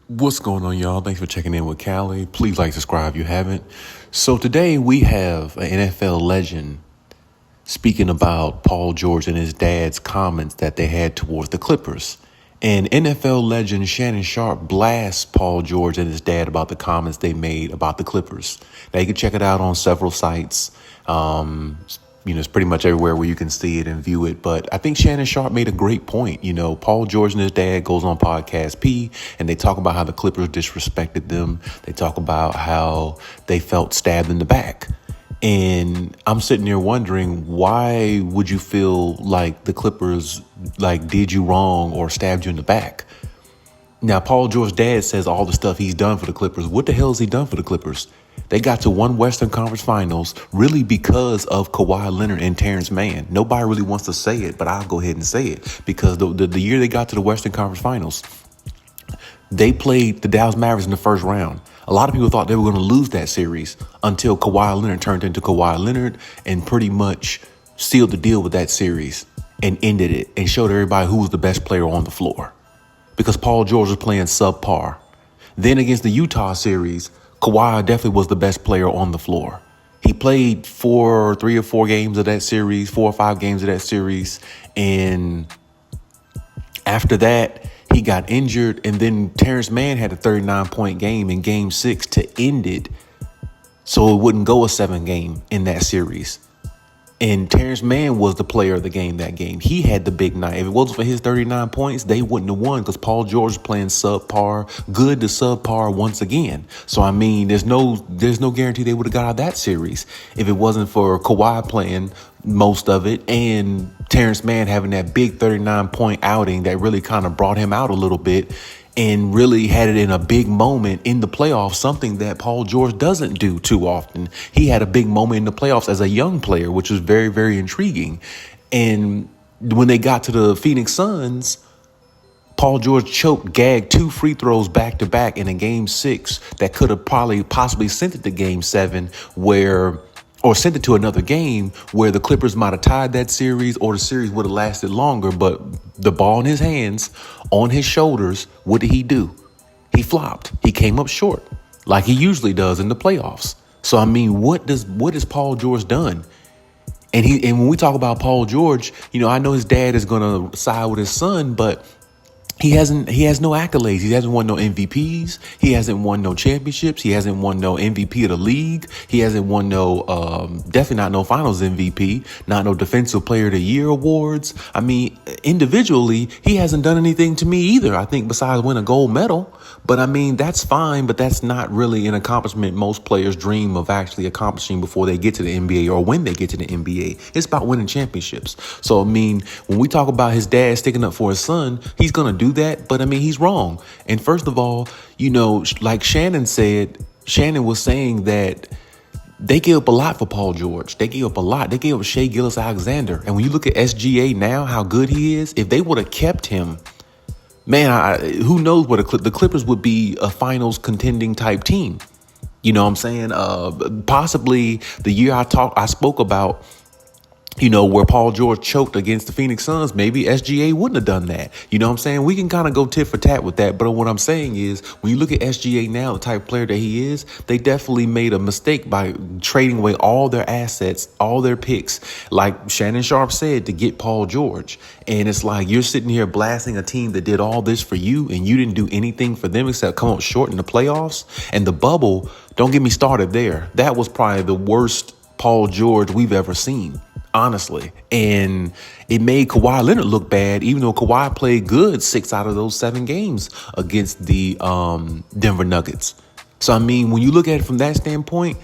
What's going on, y'all? Thanks for checking in with Callie. Please like, subscribe if you haven't. So today we have an NFL legend speaking about Paul George and his dad's comments that they had towards the Clippers. And NFL legend Shannon Sharpe blasts Paul George and his dad about the comments they made about the Clippers. Now you can check it out on several sites. It's pretty much everywhere where you can see it and view it. But I think Shannon Sharpe made a great point. Paul George and his dad goes on Podcast P, and they talk about how the Clippers disrespected them. They talk about how they felt stabbed in the back. And I'm sitting there wondering, why would you feel like the Clippers did you wrong or stabbed you in the back? Now, Paul George's dad says all the stuff he's done for the Clippers. What the hell has he done for the Clippers? They got to one Western Conference Finals really because of Kawhi Leonard and Terrence Mann. Nobody really wants to say it, but I'll go ahead and say it. Because the year they got to the Western Conference Finals, they played the Dallas Mavericks in the first round. A lot of people thought they were going to lose that series until Kawhi Leonard turned into Kawhi Leonard and pretty much sealed the deal with that series and ended it and showed everybody who was the best player on the floor. Because Paul George was playing subpar. Then against the Utah series, Kawhi definitely was the best player on the floor. He played 3 or 4 games of that series, 4 or 5 games of that series. And after that, he got injured. And then Terrence Mann had a 39-point game in Game 6 to end it, so it wouldn't go a 7-game in that series. And Terrence Mann was the player of the game that game. He had the big night. If it wasn't for his 39 points, they wouldn't have won because Paul George was playing subpar, good to subpar once again. So, there's no guarantee they would have got out of that series if it wasn't for Kawhi playing most of it and Terrence Mann having that big 39-point outing that really kind of brought him out a little bit and really had it in a big moment in the playoffs, something that Paul George doesn't do too often. He had a big moment in the playoffs as a young player, which was very, very intriguing. And when they got to the Phoenix Suns, Paul George gagged 2 free throws back to back in a Game 6 that could have possibly sent it to Game 7 or sent it to another game where the Clippers might have tied that series or the series would have lasted longer. But the ball in his hands, on his shoulders, what did he do? He flopped. He came up short like he usually does in the playoffs. So, what has Paul George done? And when we talk about Paul George, I know his dad is going to side with his son, but he has no accolades. He hasn't won no MVPs. He hasn't won no championships. He hasn't won no MVP of the league. He hasn't won definitely not no finals MVP, not no defensive player of the year awards. Individually, he hasn't done anything to me either, I think, besides win a gold medal. But that's fine, but that's not really an accomplishment most players dream of actually accomplishing before they get to the NBA or when they get to the NBA. It's about winning championships. So, when we talk about his dad sticking up for his son, he's going to do that, but he's wrong. And first of all, like Shannon said, Shannon was saying that they gave up a lot for Paul George. They gave up a lot. They gave up Shea Gilgeous-Alexander. And when you look at SGA now, how good he is, if they would have kept him, man, who knows what the Clippers would be a finals contending type team. You know what I'm saying? Possibly the year I spoke about, where Paul George choked against the Phoenix Suns, maybe SGA wouldn't have done that. You know what I'm saying? We can kind of go tit for tat with that. But what I'm saying is, when you look at SGA now, the type of player that he is, they definitely made a mistake by trading away all their assets, all their picks, like Shannon Sharpe said, to get Paul George. And it's like you're sitting here blasting a team that did all this for you, and you didn't do anything for them except come up short in the playoffs. And the bubble, don't get me started there. That was probably the worst Paul George we've ever seen, honestly. And it made Kawhi Leonard look bad, even though Kawhi played good 6 out of those 7 games against the Denver Nuggets. So, when you look at it from that standpoint,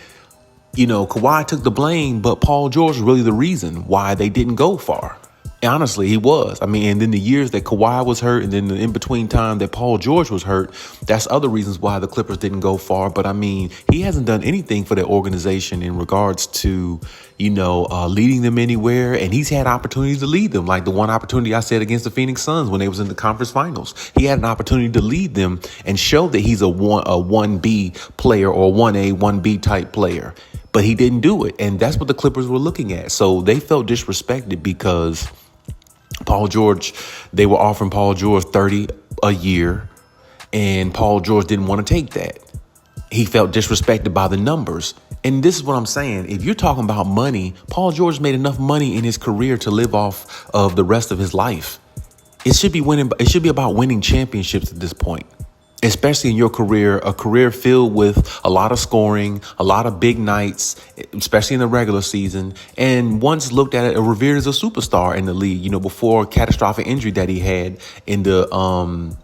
Kawhi took the blame, but Paul George was really the reason why they didn't go far. Honestly, he was. And then the years that Kawhi was hurt and then the in-between time that Paul George was hurt, that's other reasons why the Clippers didn't go far. But, he hasn't done anything for that organization in regards to, leading them anywhere. And he's had opportunities to lead them, like the one opportunity I said against the Phoenix Suns when they was in the conference finals. He had an opportunity to lead them and show that he's a 1B player or 1A, 1B type player. But he didn't do it. And that's what the Clippers were looking at. So they felt disrespected because Paul George, they were offering Paul George $30 a year. And Paul George didn't want to take that. He felt disrespected by the numbers. And this is what I'm saying. If you're talking about money, Paul George made enough money in his career to live off of the rest of his life. It should be winning. It should be about winning championships at this point, especially in your career, a career filled with a lot of scoring, a lot of big nights, especially in the regular season. And once looked at it, revered as a superstar in the league, before a catastrophic injury that he had in the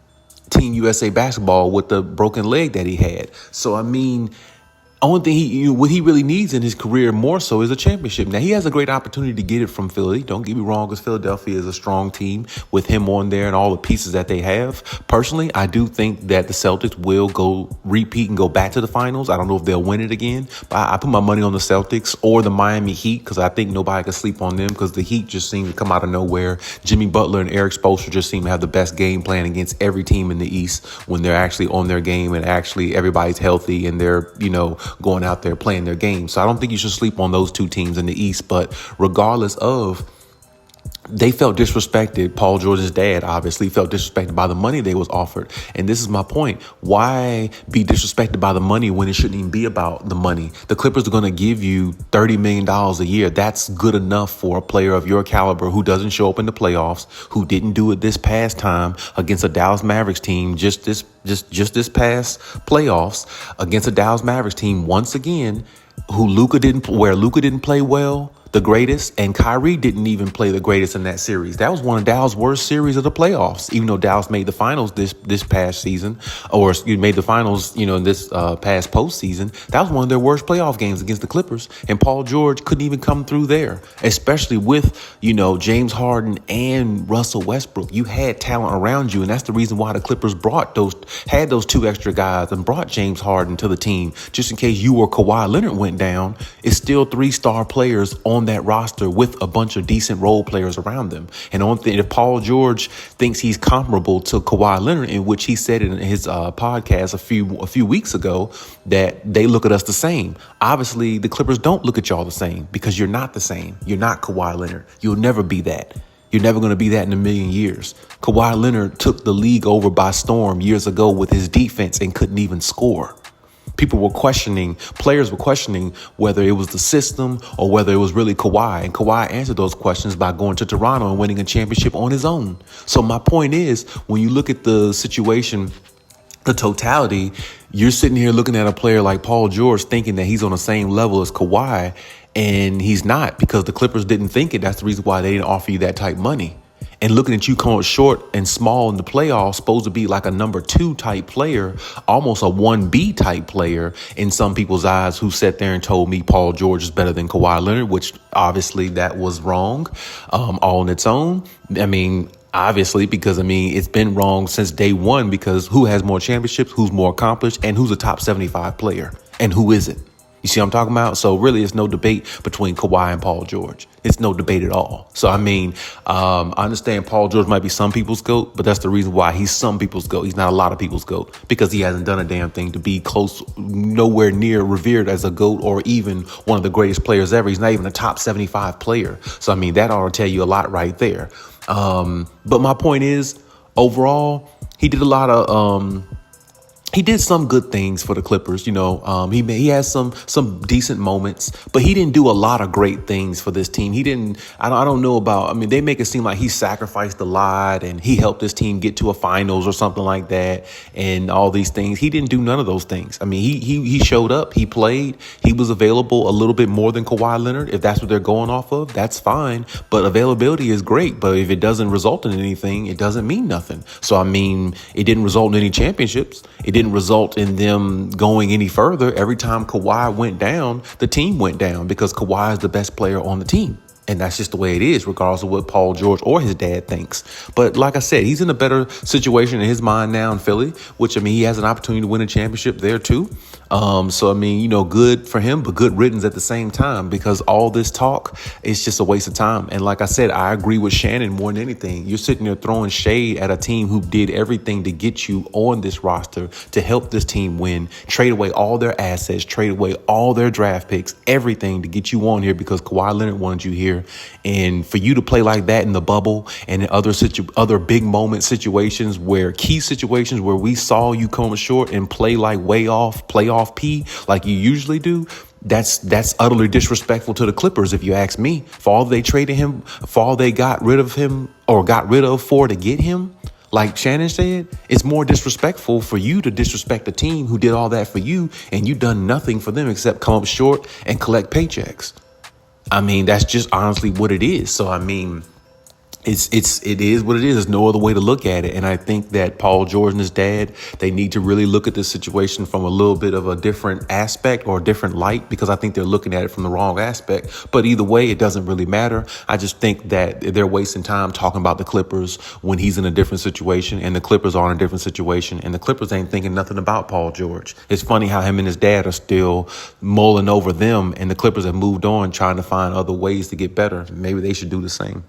Team USA basketball with the broken leg that he had. So, only thing what he really needs in his career more so is a championship. Now, he has a great opportunity to get it from Philly. Don't get me wrong, because Philadelphia is a strong team with him on there and all the pieces that they have. Personally, I do think that the Celtics will go repeat and go back to the finals. I don't know if they'll win it again, but I put my money on the Celtics or the Miami Heat, because I think nobody can sleep on them, because the Heat just seem to come out of nowhere. Jimmy Butler and Eric Spoelstra just seem to have the best game plan against every team in the East when they're actually on their game and actually everybody's healthy and they're, going out there playing their game. So I don't think you should sleep on those two teams in the East. But regardless of, they felt disrespected. Paul George's dad obviously felt disrespected by the money they was offered. And this is my point. Why be disrespected by the money when it shouldn't even be about the money? The Clippers are going to give you $30 million a year. That's good enough for a player of your caliber who doesn't show up in the playoffs, who didn't do it this past time against a Dallas Mavericks team, just this past playoffs against a Dallas Mavericks team once again, where Luka didn't play well, the greatest, and Kyrie didn't even play the greatest in that series. That was one of Dallas' worst series of the playoffs, even though Dallas made the finals this past season, or made the finals, in this past postseason. That was one of their worst playoff games against the Clippers, and Paul George couldn't even come through there, especially with, James Harden and Russell Westbrook. You had talent around you, and that's the reason why the Clippers had those two extra guys and brought James Harden to the team, just in case you or Kawhi Leonard went down. It's still 3-star players on that roster with a bunch of decent role players around them. And the only thing, if Paul George thinks he's comparable to Kawhi Leonard, in which he said in his podcast a few weeks ago that they look at us the same. Obviously, the Clippers don't look at y'all the same, because you're not the same. You're not Kawhi Leonard. You'll never be that. You're never going to be that in a million years. Kawhi Leonard took the league over by storm years ago with his defense and couldn't even score. Players were questioning whether it was the system or whether it was really Kawhi. And Kawhi answered those questions by going to Toronto and winning a championship on his own. So my point is, when you look at the situation, the totality, you're sitting here looking at a player like Paul George thinking that he's on the same level as Kawhi, and he's not, because the Clippers didn't think it. That's the reason why they didn't offer you that type of money. And looking at you coming short and small in the playoffs, supposed to be like a number 2 type player, almost a 1B type player in some people's eyes, who sat there and told me Paul George is better than Kawhi Leonard, which obviously that was wrong all on its own. Obviously, because it's been wrong since day one, because who has more championships, who's more accomplished, and who's a top 75 player, and who isn't? You see what I'm talking about? So really, it's no debate between Kawhi and Paul George. It's no debate at all. So, I understand Paul George might be some people's GOAT, but that's the reason why he's some people's GOAT. He's not a lot of people's GOAT, because he hasn't done a damn thing to be close, nowhere near revered as a GOAT or even one of the greatest players ever. He's not even a top 75 player. So, that ought to tell you a lot right there. But my point is, overall, he did a lot of... He did some good things for the Clippers, he has some decent moments, but he didn't do a lot of great things for this team. I don't know about, they make it seem like he sacrificed a lot and he helped this team get to a finals or something like that and all these things. He didn't do none of those things. He showed up, he played, he was available a little bit more than Kawhi Leonard. If that's what they're going off of, that's fine. But availability is great. But if it doesn't result in anything, it doesn't mean nothing. So, it didn't result in any championships. It didn't result in them going any further. Every time Kawhi went down, the team went down, because Kawhi is the best player on the team. And that's just the way it is, regardless of what Paul George or his dad thinks. But like I said, he's in a better situation in his mind now in Philly, which, he has an opportunity to win a championship there too. Good for him, but good riddance at the same time, because all this talk is just a waste of time. And like I said, I agree with Shannon more than anything. You're sitting there throwing shade at a team who did everything to get you on this roster, to help this team win, trade away all their assets, trade away all their draft picks, everything to get you on here because Kawhi Leonard wanted you here. year. And for you to play like that in the bubble and in other big moment situations key situations where we saw you come short and play like playoff P like you usually do, that's utterly disrespectful to the Clippers, if you ask me. For all they traded him, for all they got rid of him or got rid of for to get him, like Shannon said, it's more disrespectful for you to disrespect a team who did all that for you and you done nothing for them except come up short and collect paychecks. I mean, that's just honestly what it is. So, I mean, it is what it is. There's no other way to look at it. And I think that Paul George and his dad, they need to really look at this situation from a little bit of a different aspect or a different light, because I think they're looking at it from the wrong aspect. But either way, it doesn't really matter. I just think that they're wasting time talking about the Clippers when he's in a different situation and the Clippers are in a different situation and the Clippers ain't thinking nothing about Paul George. It's funny how him and his dad are still mulling over them and the Clippers have moved on trying to find other ways to get better. Maybe they should do the same.